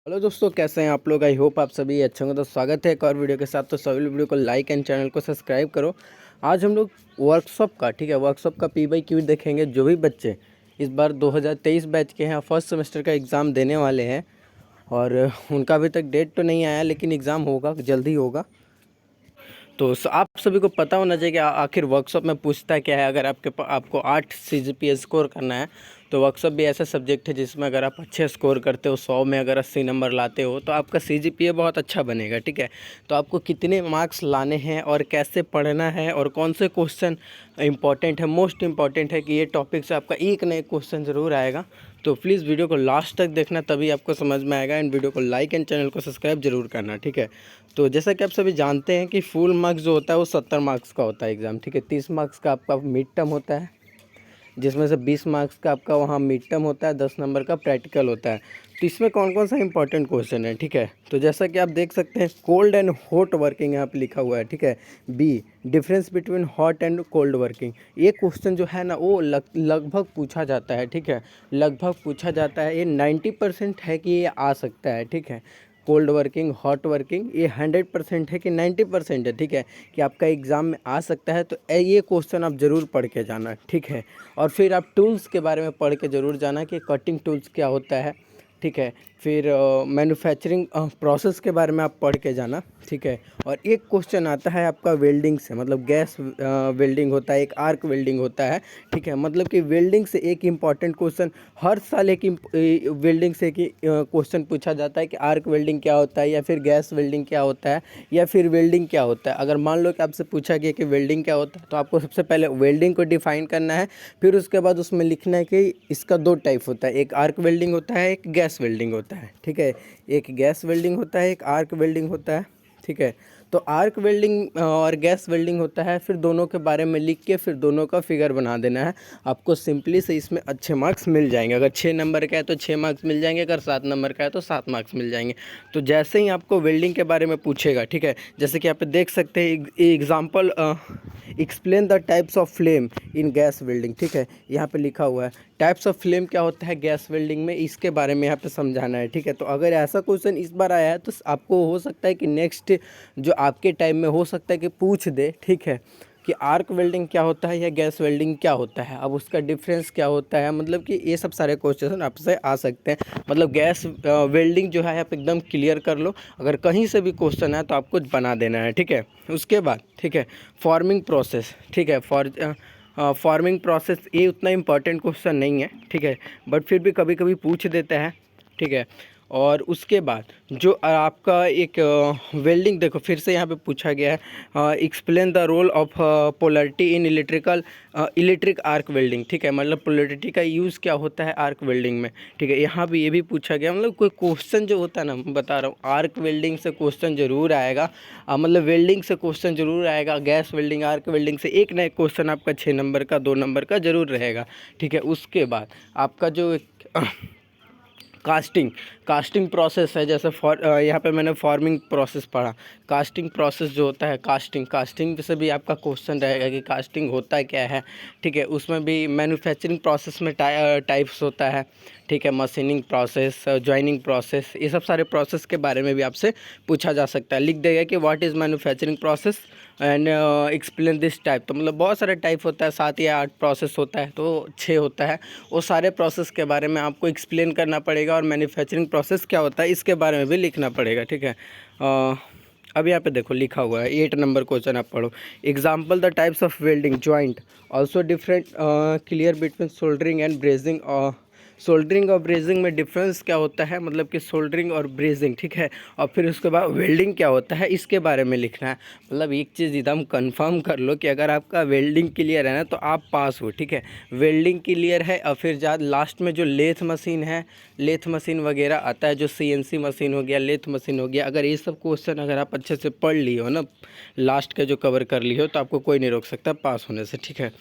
Hello दोस्तों, कैसे हैं आप लोग। आई होप आप सभी अच्छे होंगे। तो स्वागत है एक और वीडियो के साथ। तो सभी वीडियो को लाइक एंड चैनल को सब्सक्राइब करो। आज हम लोग वर्कशॉप का वर्कशॉप का पी बाई क्यू देखेंगे। जो भी बच्चे इस बार 2023 बैच के हैं, फर्स्ट सेमेस्टर का एग्ज़ाम देने वाले हैं और उनका अभी तक डेट तो नहीं आया, लेकिन एग्ज़ाम होगा, जल्दी होगा। तो आप सभी को पता होना चाहिए कि आखिर वर्कशॉप में पूछता क्या है। अगर आपको 8 CGPA स्कोर करना है तो वर्कशॉप भी ऐसा सब्जेक्ट है जिसमें अगर आप अच्छे स्कोर करते हो, 100 में अगर 80 नंबर लाते हो तो आपका CGPA बहुत अच्छा बनेगा। ठीक है, तो आपको कितने मार्क्स लाने हैं और कैसे पढ़ना है और कौन से क्वेश्चन इंपॉर्टेंट है, मोस्ट इंपॉर्टेंट है कि ये टॉपिक से आपका एक ना एक क्वेश्चन ज़रूर आएगा। तो प्लीज़ वीडियो को लास्ट तक देखना, तभी आपको समझ में आएगा। एंड वीडियो को लाइक एंड चैनल को सब्सक्राइब जरूर करना। ठीक है, तो जैसा कि आप सभी जानते हैं कि फुल मार्क्स जो होता है वो 70 मार्क्स का होता है एग्ज़ाम। ठीक है, 30 मार्क्स का आपका मिड टर्म होता है, जिसमें से 20 मार्क्स का आपका वहाँ मिड टर्म होता है, 10 नंबर का प्रैक्टिकल होता है। तो इसमें कौन कौन सा इंपॉर्टेंट क्वेश्चन है। ठीक है, तो जैसा कि आप देख सकते हैं, कोल्ड एंड हॉट वर्किंग यहाँ पे लिखा हुआ है। ठीक है, b difference between hot and cold working. ये क्वेश्चन जो है ना वो लगभग पूछा जाता है। ठीक है, लगभग पूछा जाता है। ये 90% है कि ये आ सकता है। ठीक है, कोल्ड वर्किंग, हॉट वर्किंग, ये 100% है कि 90% है। ठीक है, कि आपका एग्ज़ाम में आ सकता है। तो ये क्वेश्चन आप ज़रूर पढ़ के जाना। ठीक है, और फिर आप टूल्स के बारे में पढ़ के ज़रूर जाना कि कटिंग टूल्स क्या होता है। ठीक है, फिर मैन्युफैक्चरिंग प्रोसेस के बारे में आप पढ़ के जाना। ठीक है, और एक क्वेश्चन आता है आपका वेल्डिंग से, मतलब गैस वेल्डिंग होता है, एक आर्क वेल्डिंग होता है। ठीक है, मतलब कि वेल्डिंग से एक इम्पॉर्टेंट क्वेश्चन हर साल वेल्डिंग से एक क्वेश्चन पूछा जाता है कि आर्क वेल्डिंग क्या होता है, या फिर गैस वेल्डिंग क्या होता है, या फिर वेल्डिंग क्या होता है। अगर मान लो कि आपसे पूछा गया कि वेल्डिंग क्या होता है, तो आपको सबसे पहले वेल्डिंग को डिफाइन करना है। फिर उसके बाद उसमें लिखना है कि इसका 2 टाइप होता है, एक आर्क वेल्डिंग होता है, एक गैस वेल्डिंग होता है। ठीक है, एक गैस वेल्डिंग होता है, एक आर्क वेल्डिंग होता है। ठीक है, तो आर्क वेल्डिंग और गैस वेल्डिंग होता है। फिर दोनों के बारे में लिख के फिर दोनों का फिगर बना देना है। आपको सिंपली से इसमें अच्छे मार्क्स मिल जाएंगे। अगर 6 नंबर का है तो 6 मार्क्स मिल जाएंगे, अगर 7 नंबर का है तो 7 मार्क्स मिल जाएंगे। तो जैसे ही आपको वेल्डिंग के बारे में पूछेगा, ठीक है, जैसे कि आप देख सकते हैं example, explain the types of flame in gas welding. ठीक है, यहाँ पे लिखा हुआ है टाइप्स ऑफ फ्लेम क्या होता है गैस वेल्डिंग में, इसके बारे में यहाँ पे समझाना है। ठीक है, तो अगर ऐसा क्वेश्चन इस बार आया है तो आपको हो सकता है कि नेक्स्ट जो आपके टाइम में हो सकता है कि पूछ दे। ठीक है, कि आर्क वेल्डिंग क्या होता है या गैस वेल्डिंग क्या होता है, अब उसका डिफरेंस क्या होता है, मतलब कि ये सब सारे क्वेश्चन आपसे आ सकते हैं। मतलब गैस वेल्डिंग जो है आप एकदम क्लियर कर लो। अगर कहीं से भी क्वेश्चन है तो आपको बना देना है। ठीक है, उसके बाद ठीक है, फॉर्मिंग प्रोसेस। ठीक है, फॉर्मिंग प्रोसेस ये उतना इम्पॉर्टेंट क्वेश्चन नहीं है। ठीक है, बट फिर भी कभी कभी पूछ देते हैं। ठीक है, और उसके बाद जो आपका एक वेल्डिंग, देखो फिर से यहाँ पे पूछा गया है explain the role of polarity in electric arc welding. ठीक है, मतलब पोलरिटी का यूज़ क्या होता है आर्क वेल्डिंग में। ठीक है, यहाँ भी ये भी पूछा गया। मतलब कोई क्वेश्चन जो होता है ना, मैं बता रहा हूँ, आर्क वेल्डिंग से क्वेश्चन जरूर आएगा। मतलब वेल्डिंग से क्वेश्चन जरूर आएगा, गैस वेल्डिंग, आर्क वेल्डिंग से एक ना एक क्वेश्चन आपका 6 नंबर का, 2 नंबर का जरूर रहेगा। ठीक है, उसके बाद आपका जो कास्टिंग कास्टिंग प्रोसेस है, जैसे यहाँ पे मैंने फॉर्मिंग प्रोसेस पढ़ा। कास्टिंग प्रोसेस जो होता है, कास्टिंग से भी आपका क्वेश्चन रहेगा कि कास्टिंग होता क्या है। ठीक है, उसमें भी मैन्युफैक्चरिंग प्रोसेस में टाइप्स होता है। ठीक है, मशीनिंग प्रोसेस, जॉइनिंग प्रोसेस, ये सब सारे प्रोसेस के बारे में भी आपसे पूछा जा सकता है। लिख देगा कि what is manufacturing process and explain this type. तो मतलब बहुत सारे टाइप होता है, 7 या 8 प्रोसेस होता है, तो 6 होता है। वो सारे प्रोसेस के बारे में आपको एक्सप्लेन करना पड़ेगा, और मैन्युफैक्चरिंग प्रोसेस क्या होता है इसके बारे में भी लिखना पड़ेगा। ठीक है, अब यहाँ पे देखो लिखा हुआ है 8 नंबर क्वेश्चन आप पढ़ो। Example the types of welding joint also different clear between soldering and brazing. Soldering और ब्रेजिंग में डिफरेंस क्या होता है, मतलब कि सोल्डरिंग और ब्रेजिंग। ठीक है, और फिर उसके बाद वेल्डिंग क्या होता है इसके बारे में लिखना है। मतलब एक चीज़ एकदम कंफर्म कर लो कि अगर आपका वेल्डिंग क्लियर है ना तो आप पास हो। ठीक है, वेल्डिंग क्लियर है, और फिर लास्ट में जो लेथ मशीन है, लेथ मशीन वगैरह आता है, जो CNC मशीन हो गया, लेथ मशीन हो गया, अगर ये सब क्वेश्चन अगर आप अच्छे से पढ़ लिए हो ना, लास्ट का जो कवर कर लिए हो, तो आपको कोई नहीं रोक सकता पास होने से। ठीक है,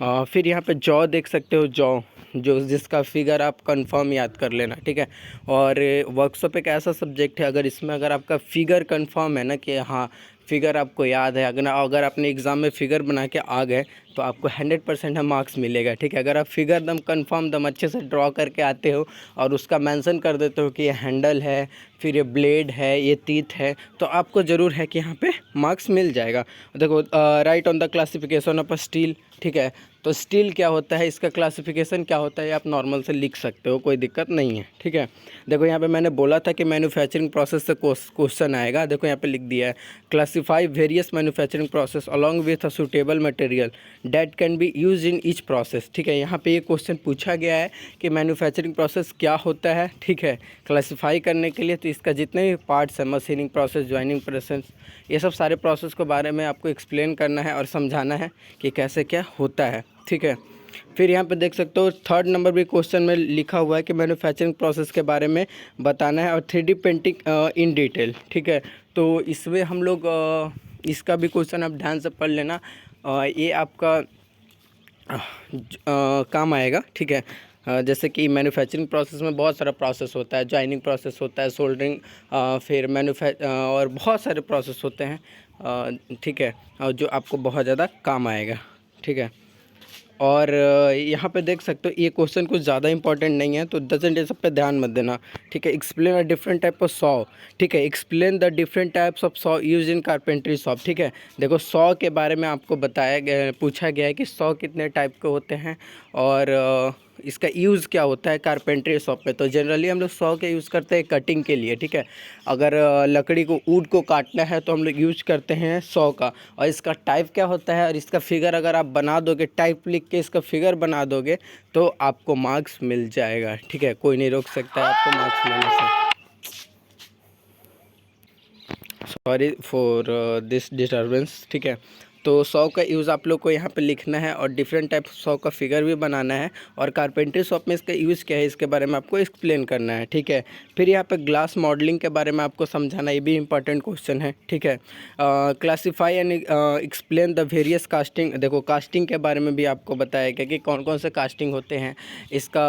फिर यहाँ पे जॉ देख सकते हो, जॉ जो जिसका फिगर आप कंफर्म याद कर लेना। ठीक है, और वर्कशॉप एक ऐसा सब्जेक्ट है, अगर इसमें अगर आपका फिगर कंफर्म है ना कि हाँ फिगर आपको याद है, अगर आपने एग्ज़ाम में फिगर बना के आ गए तो आपको 100% मार्क्स मिलेगा, ठीक है। अगर आप फिगर दम कंफर्म दम अच्छे से ड्रॉ करके आते हो और उसका मेंशन कर देते हो कि ये हैंडल है, फिर ये ब्लेड है, ये टीथ है, तो आपको ज़रूर है कि यहाँ पे मार्क्स मिल जाएगा। देखो right on the classification of steel, ठीक है। तो स्टील क्या होता है, इसका क्लासिफिकेशन क्या होता है, आप नॉर्मल से लिख सकते हो, कोई दिक्कत नहीं है, ठीक है। देखो यहाँ पे मैंने बोला था कि मैन्युफैक्चरिंग प्रोसेस से क्वेश्चन आएगा। देखो यहाँ पे लिख दिया है, classify various manufacturing process along with a suitable material that can be use in each process, ठीक है। यहाँ पे ये क्वेश्चन पूछा गया है कि मैन्युफैक्चरिंग प्रोसेस क्या होता है, ठीक है, क्लासीफाई करने के लिए। तो इसका जितने भी पार्ट्स हैं, मशीनिंग प्रोसेस, ज्वाइनिंग प्रोसेस, ये सब सारे प्रोसेस के बारे में आपको एक्सप्लेन करना है और समझाना है कि कैसे क्या होता है, ठीक है। फिर यहाँ पे देख सकते हो 3rd नंबर भी क्वेश्चन में लिखा हुआ है कि मैन्युफैक्चरिंग प्रोसेस के बारे में बताना है और 3D पेंटिंग इन डिटेल, ठीक है। तो इसमें हम लोग इसका भी क्वेश्चन आप ध्यान से पढ़ लेना, ये आपका काम आएगा, ठीक है। जैसे कि मैन्युफैक्चरिंग प्रोसेस में बहुत सारा प्रोसेस होता है, जॉइनिंग प्रोसेस होता है, सोल्डरिंग, फिर और बहुत सारे प्रोसेस होते हैं, ठीक है, और जो आपको बहुत ज़्यादा काम आएगा, ठीक है। और यहाँ पे देख सकते हो ये क्वेश्चन कुछ ज़्यादा इंपॉर्टेंट नहीं है, तो डजंट, ये सब पे ध्यान मत देना, ठीक है। Explain a different type of saw, ठीक है, explain the different types of saw use in carpentry shop, ठीक है। देखो सॉ के बारे में आपको बताया गया, पूछा गया है कि सॉ कितने टाइप के होते हैं और इसका यूज़ क्या होता है कारपेंट्री शॉप में। तो जनरली हम लोग सॉ के यूज़ करते हैं कटिंग के लिए, ठीक है। अगर लकड़ी को, वुड को काटना है तो हम लोग यूज करते हैं सॉ का। और इसका टाइप क्या होता है और इसका फिगर अगर आप बना दोगे, टाइप लिख के इसका फिगर बना दोगे तो आपको मार्क्स मिल जाएगा, ठीक है। कोई नहीं रोक सकता है आपको मार्क्स मिलने से। सॉरी फॉर दिस डिस्टर्बेंस, ठीक है। तो सॉ का यूज़ आप लोग को यहाँ पे लिखना है और डिफरेंट टाइप सॉ का फिगर भी बनाना है और कारपेंट्री शॉप में इसका यूज़ क्या है इसके बारे में आपको एक्सप्लेन करना है, ठीक है। फिर यहाँ पे ग्लास मॉडलिंग के बारे में आपको समझाना, ये भी इंपॉर्टेंट क्वेश्चन है, ठीक है। Classify and explain the various casting, देखो कास्टिंग के बारे में भी आपको बताया गया कि कौन कौन से कास्टिंग होते हैं, इसका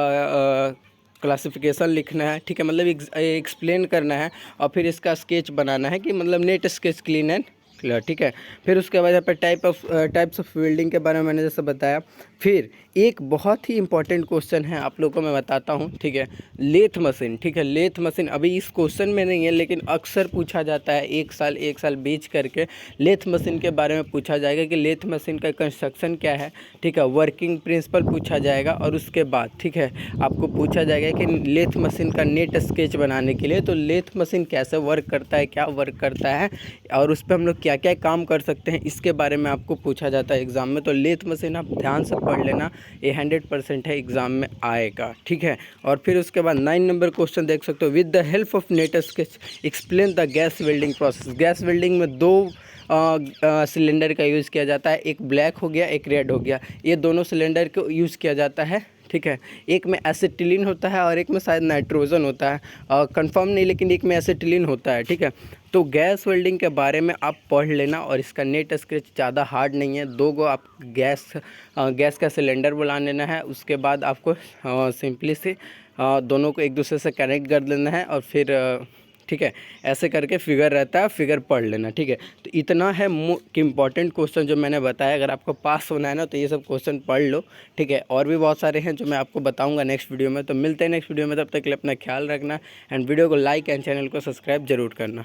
क्लासिफिकेशन लिखना है, ठीक है, मतलब एक्सप्लेन करना है और फिर इसका स्केच बनाना है कि मतलब net sketch, clean and clear, ठीक है। फिर उसके बाद यहाँ पे टाइप्स ऑफ वेल्डिंग के बारे में मैंने जैसे बताया। फिर एक बहुत ही इंपॉर्टेंट क्वेश्चन है, आप लोगों को मैं बताता हूँ, ठीक है, लेथ मशीन, ठीक है। लेथ मशीन अभी इस क्वेश्चन में नहीं है लेकिन अक्सर पूछा जाता है, एक साल बीच करके लेथ मशीन के बारे में पूछा जाएगा कि लेथ मशीन का कंस्ट्रक्शन क्या है, ठीक है, वर्किंग प्रिंसिपल पूछा जाएगा और उसके बाद, ठीक है, आपको पूछा जाएगा कि लेथ मशीन का नेट स्केच बनाने के लिए तो लेथ मशीन कैसे वर्क करता है, क्या वर्क करता है और उस पर हम लोग क्या क्या काम कर सकते हैं, इसके बारे में आपको पूछा जाता है एग्ज़ाम में। तो लेथ मशीन आप ध्यान से पढ़ लेना, ये 100% है, एग्ज़ाम में आएगा, ठीक है। और फिर उसके बाद 9 नंबर क्वेश्चन देख सकते हो, with the help of net sketch explain the gas welding process. Gas welding में 2 सिलेंडर का यूज़ किया जाता है, एक ब्लैक हो गया, एक रेड हो गया, ये दोनों सिलेंडर को यूज़ किया जाता है, ठीक है। एक में एसिटिलीन होता है और एक में शायद नाइट्रोजन होता है, कंफर्म नहीं, लेकिन एक में एसिटिलीन होता है, ठीक है। तो गैस वेल्डिंग के बारे में आप पढ़ लेना और इसका नेट स्केच ज़्यादा हार्ड नहीं है, 2 गो आप गैस का सिलेंडर बुला लेना है, उसके बाद आपको सिंपली से दोनों को एक दूसरे से कनेक्ट कर लेना है और फिर ठीक है, ऐसे करके फिगर रहता है, फिगर पढ़ लेना, ठीक है। तो इतना है इम्पॉर्टेंट क्वेश्चन जो मैंने बताया, अगर आपको पास होना है ना तो ये सब क्वेश्चन पढ़ लो, ठीक है। और भी बहुत सारे हैं जो मैं आपको बताऊंगा नेक्स्ट वीडियो में। तो मिलते हैं नेक्स्ट वीडियो में, तब तक के लिए अपना ख्याल रखना एंड वीडियो को लाइक एंड चैनल को सब्सक्राइब जरूर करना।